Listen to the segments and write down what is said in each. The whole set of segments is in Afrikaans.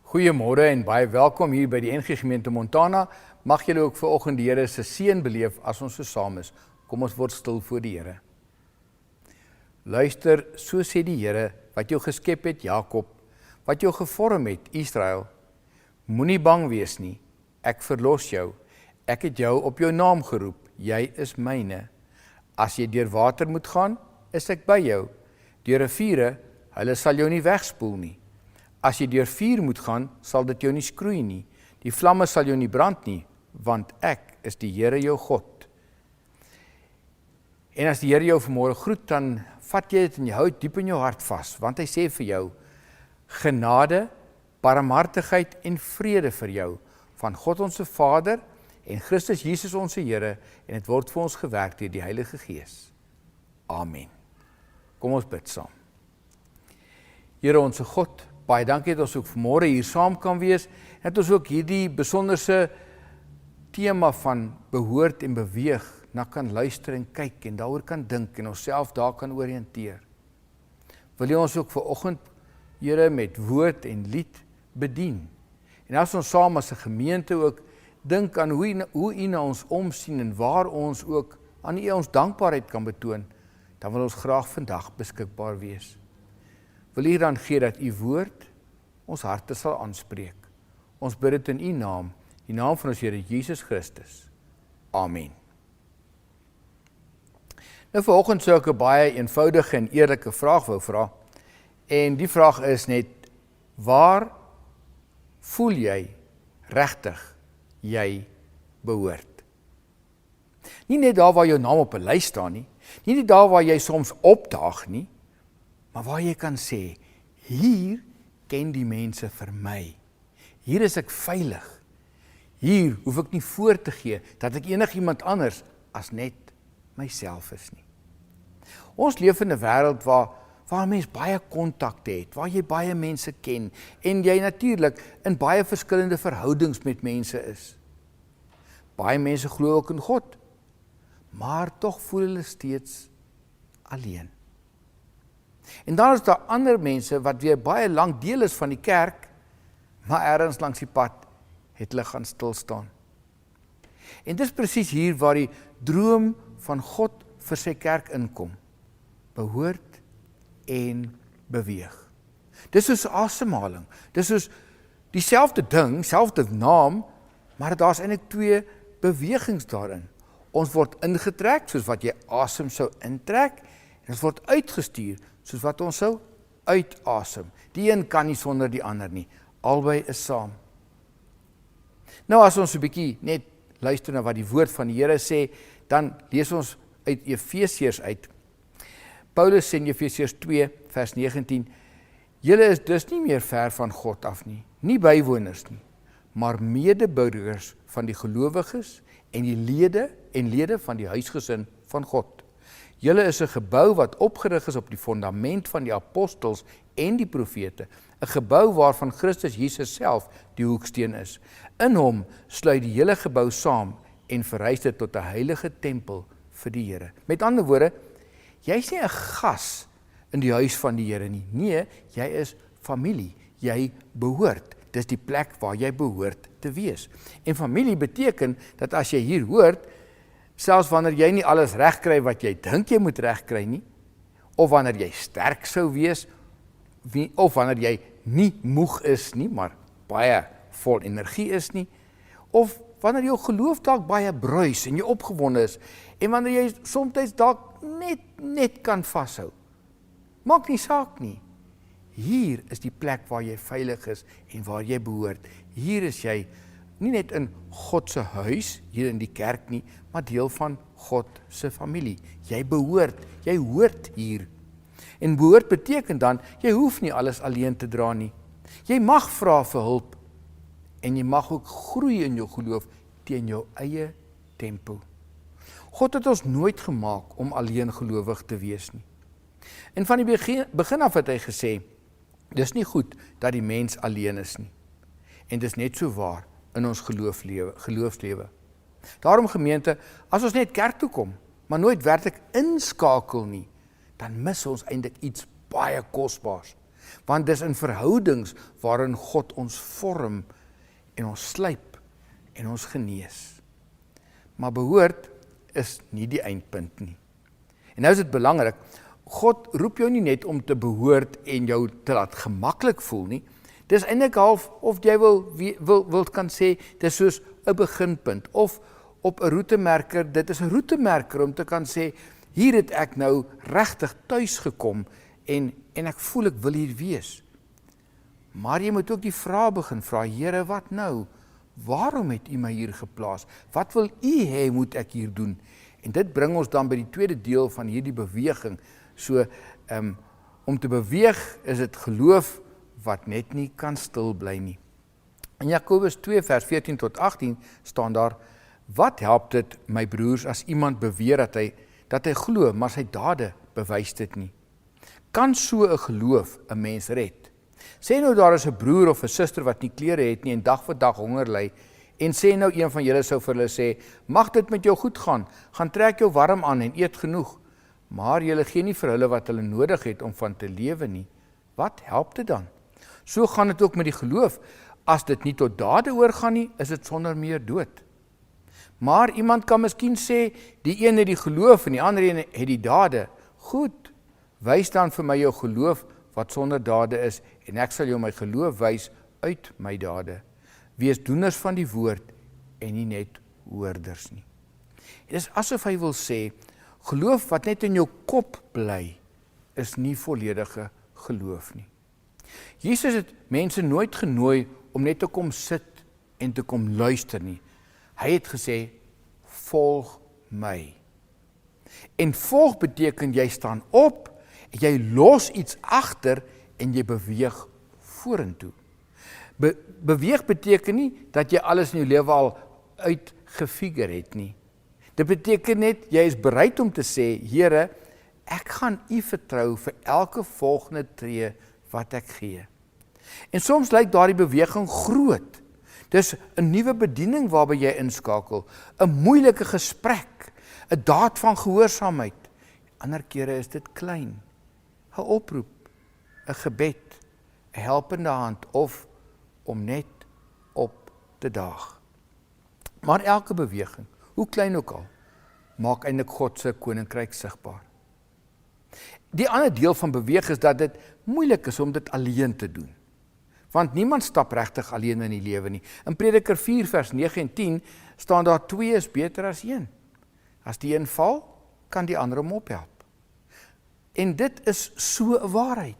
Goeiemôre en baie welkom hier by die NG Gemeente Montana. Mag julle ook vanoggend die Here se seën beleef as ons so saam is. Kom ons word stil voor die Here. Luister, so sê die Here wat jou geskep het, Jakob, wat jou gevorm het, Israel. Moenie bang wees nie, ek verlos jou. Ek het jou op jou naam geroep, jy is myne. As jy deur water moet gaan, is ek by jou. Deur riviere, hulle sal jou nie wegspoel nie. As jy deur vuur moet gaan, sal dit jou nie skroei nie. Die vlamme sal jou nie brand nie, want ek is die Here jou God. En as die Here jou vanmôre groet, dan vat jy dit en jy hou dit diep in jou hart vas, want hy sê vir jou, genade, barmhartigheid en vrede vir jou, van God ons Vader en Christus Jesus ons Here, en dit word vir ons gewerk deur die Heilige Gees. Amen. Kom ons bid saam. Here ons God, baie dankie dat ons ook vanmôre hier saam kan wees, en dat ons ook hierdie besonderse tema van behoort en beweeg na kan luister en kyk en daaroor kan dink en onsself daar kan oriënteer. Wil jy ons ook vanoggend, Here, met woord en lied bedien. En as ons saam as 'n gemeente ook dink aan hoe U na ons omsien en waar ons ook aan U ons dankbaarheid kan betoon, dan wil ons graag vandag beskikbaar wees. Wil U dan gee dat U woord ons harte sal aanspreek. Ons bid dit in U naam, die naam van ons Here Jesus Christus. Amen. Nou vanoggend sou ek 'n baie eenvoudige en eerlike vraag wou vra. En die vraag is net, waar voel jy regtig jy behoort? Nie net daar waar jou naam op 'n lys staan nie, nie net daar waar jy soms opdaag nie, maar waar jy kan sê, hier ken die mense vir my. Hier is ek veilig. Hier hoef ek nie voor te gee dat ek enigiemand anders as net myself is nie. Ons leef in 'n wêreld waar mens baie kontakte het, waar jy baie mense ken en jy natuurlik in baie verskillende verhoudings met mense is. Baie mense glo ook in God, maar tog voel hulle steeds alleen. En dan is daar ander mense wat weer baie lank deel is van die kerk, maar ergens langs die pad het hulle gaan stil staan. En dis presies hier waar die droom van God vir sy kerk inkom. Behoort en beweeg. Dis soos asemhaling. Dis soos dieselfde ding, selfde naam, maar daar's eintlik twee bewegings daarin. Ons word ingetrek soos wat jy asem sou intrek, en ons word uitgestuur soos wat ons sou uitasem. Die een kan nie sonder die ander nie. Albei is saam. Nou as ons 'n bietjie net luister na wat die woord van die Here sê, dan lees ons uit Efesiërs uit. Paulus sê in Efesiërs 2 vers 19, julle is dus nie meer ver van God af nie, nie bywoners nie, maar medeburgers van die gelowiges en die lede van die huisgesin van God. Julle is 'n gebou wat opgerig is op die fondament van die apostels en die profete, 'n gebou waarvan Christus Jesus self die hoeksteen is. In hom sluit die hele gebou saam en verrys dit tot 'n heilige tempel vir die Here. Met ander woorde, jy's nie 'n gas in die huis van die Here nie. Nee, jy is familie. Jy behoort. Dis die plek waar jy behoort te wees. En familie beteken dat as jy hier hoort, selfs wanneer jy nie alles regkry wat jy dink jy moet regkry nie, of wanneer jy sterk sou wees, of wanneer jy nie moeg is nie, maar baie vol energie is nie, of wanneer jou geloof dalk baie bruis en jy opgewonde is, en wanneer jy soms dalk net kan vashou. Maak nie saak nie. Hier is die plek waar jy veilig is en waar jy behoort. Hier is jy nie net in God se huis, hier in die kerk nie, maar deel van God se familie. Jy behoort, jy hoort hier. En behoort beteken dan, jy hoef nie alles alleen te dra nie. Jy mag vra vir hulp, en jy mag ook groei in jou geloof teen jou eie tempo. God het ons nooit gemaak om alleen gelowig te wees nie. En van die begin af het hy gesê, dis nie goed dat die mens alleen is nie. En dis net so waar in ons geloofslewe. Daarom gemeente, as ons net kerk toe kom, maar nooit werklik inskakel nie, dan mis ons eintlik iets baie kosbaars. Want dis in verhoudings waarin God ons vorm en ons slyp en ons genees. Maar behoort is nie die eindpunt nie. En nou is dit belangrik, God roep jou nie net om te behoort en jou te laat gemaklik voel nie. Dis eintlik half, of jy wil kan sê, dis soos 'n beginpunt, of op 'n roetemerker, dit is 'n roetemerker om te kan sê, hier het ek nou regtig tuis gekom, en ek voel ek wil hier wees. Maar jy moet ook die vraag begin vra, Here, wat nou? Waarom het U my hier geplaas? Wat wil U hê moet ek hier doen? En dit bring ons dan by die tweede deel van hierdie beweging. So, om te beweeg is dit geloof wat net nie kan stil bly nie. In Jakobus 2 vers 14 tot 18 staan daar, wat help dit my broers as iemand beweer dat hy glo, maar sy dade bewys dit nie? Kan so 'n geloof 'n mens red? Sê nou daar is 'n broer of 'n suster wat nie klere het nie en dag vir dag honger ly, en sê nou een van julle sou vir hulle sê, mag dit met jou goed gaan trek jou warm aan en eet genoeg, maar julle gee nie vir hulle wat hulle nodig het om van te lewe nie. Wat help dit dan? So gaan dit ook met die geloof. As dit nie tot dade oorgaan nie, is dit sonder meer dood. Maar iemand kan miskien sê, die een het die geloof en die ander een het die dade. Goed, wys dan vir my jou geloof wat sonder dade is, en ek sal jou my geloof wys uit my dade. Wees doeners van die woord en nie net hoorders nie. Dit is asof hy wil sê, geloof wat net in jou kop bly, is nie volledige geloof nie. Jesus het mense nooit genooi om net te kom sit en te kom luister nie. Hy het gesê, volg my. En volg beteken jy staan op, jy los iets agter en jy beweeg vorentoe. Beweeg beteken nie dat jy alles in jou lewe al uitgefigure het nie. Dit beteken net, jy is bereid om te sê, Here, ek gaan U vertrou vir elke volgende tree wat ek gee. En soms lyk daardie beweging groot. Dis 'n nuwe bediening waarby jy inskakel, 'n moeilike gesprek, 'n daad van gehoorsaamheid. Ander kere is dit klein, 'n oproep, 'n gebed, 'n helpende hand of om net op te daag. Maar elke beweging, hoe klein ook al, maak eintlik God se koninkryk sigbaar. Die ander deel van beweeg is dat dit moeilik is om dit alleen te doen. Want niemand stap regtig alleen in die lewe nie. In Prediker 4 vers 9 en 10 staan daar 2 is beter as 1. As die een val, kan die ander hom ophelp. En dit is so 'n waarheid.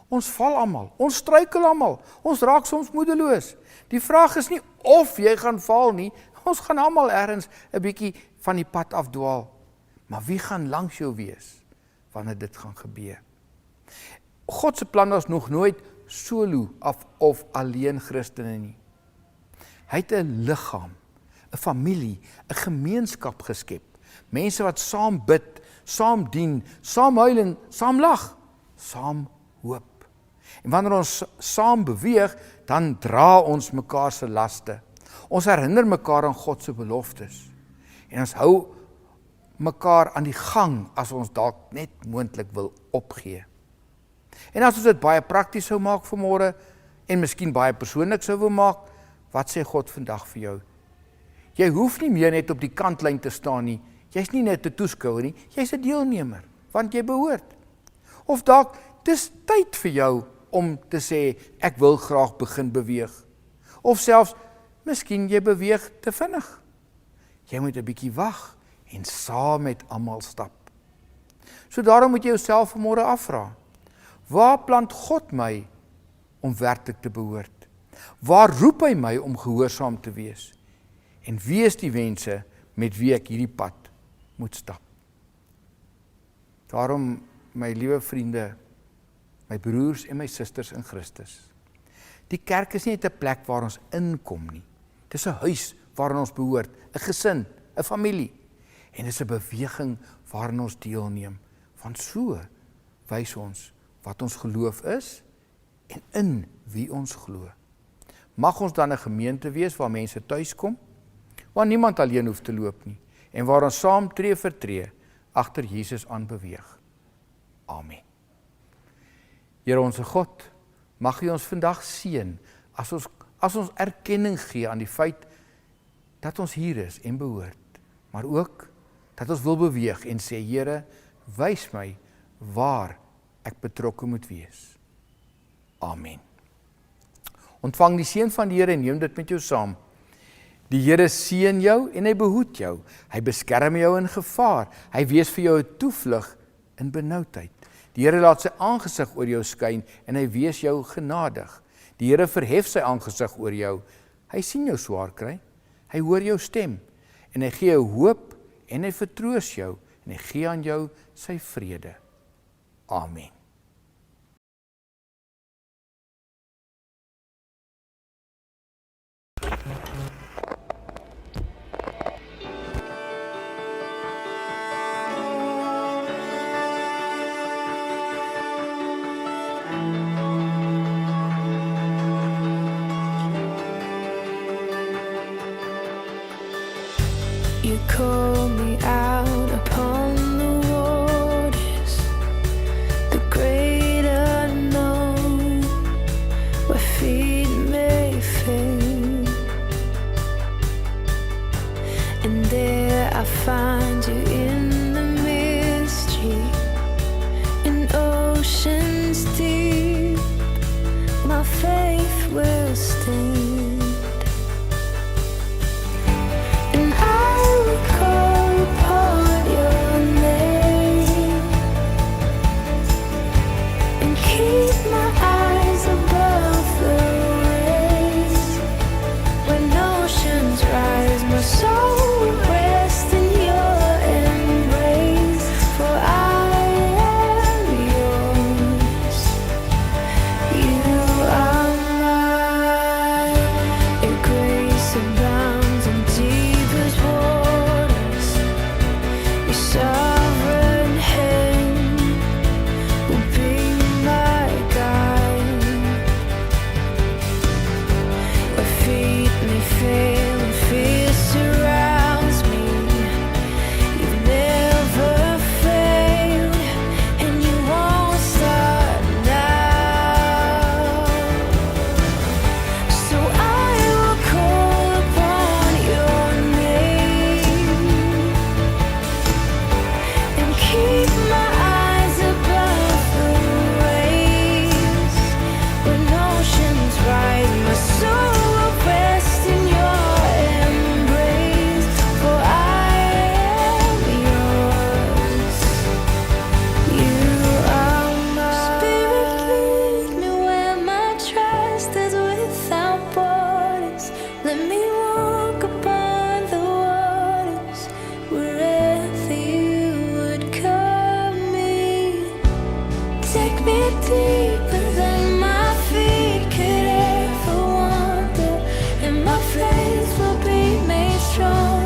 Ons val almal, ons struikel almal, ons raak soms moedeloos. Die vraag is nie of jy gaan val nie, ons gaan almal ergens 'n bietjie van die pad afdwaal. Maar wie gaan langs jou wees wanneer dit gaan gebeur? God se plan was nog nooit solo of alleen Christene nie. Hy het 'n liggaam, 'n familie, 'n gemeenskap geskep. Mense wat saam bid, saam dien, saam huil en saam lag, saam hoop. En wanneer ons saam beweeg, dan dra ons mekaar se laste. Ons herinner mekaar aan God se beloftes. En ons hou mekaar aan die gang as ons dalk net moontlik wil opgee. En as ons dit baie prakties sou maak vanmôre en miskien baie persoonlik sou wil maak, wat sê God vandag vir jou? Jy hoef nie meer net op die kantlyn te staan nie. Jy's nie net 'n toeskouer nie, jy's 'n deelnemer, want jy behoort. Of dalk, dis tyd vir jou om te sê, ek wil graag begin beweeg. Of selfs, miskien jy beweeg te vinnig. Jy moet 'n bietjie wag en saam met almal stap. So daarom moet jy jouself vanmôre afvra, waar plant God my om werklik te behoort? Waar roep hy my om gehoorsaam te wees? En wie is die mense met wie ek hierdie pad moet stap? Daarom, my liewe vriende, my broers en my susters in Christus, die kerk is nie net 'n plek waar ons inkom nie. Dis 'n huis waarin ons behoort, 'n gesin, 'n familie. En dis 'n beweging waarin ons deelneem. Want so wys ons wat ons geloof is en in wie ons glo. Mag ons dan 'n gemeente wees waar mense tuis kom, waar niemand alleen hoef te loop nie, en waar ons saam tree vir tree agter Jesus aan beweeg. Amen. Here onse God, mag U ons vandag seën, as ons erkenning gee aan die feit, dat ons hier is en behoort, maar ook, dat ons wil beweeg en sê, Here, wys my, waar ek betrokke moet wees. Amen. Ontvang die seën van die Here en neem dit met jou saam. Die Here seën jou en hy behoed jou. Hy beskerm jou in gevaar. Hy wees vir jou 'n toevlug in benoudheid. Die Here laat sy aangesig oor jou skyn en hy wees jou genadig. Die Here verhef sy aangesig oor jou. Hy sien jou swaar kry. Hy hoor jou stem en hy gee jou hoop en hy vertroos jou en hy gee aan jou sy vrede. Amen. You call me out upon the waters, the great unknown, where feet may fail, and there I find you in the mystery, in oceans deep, my faith will stand. Deeper than my feet could ever wander, and my faith will be made strong.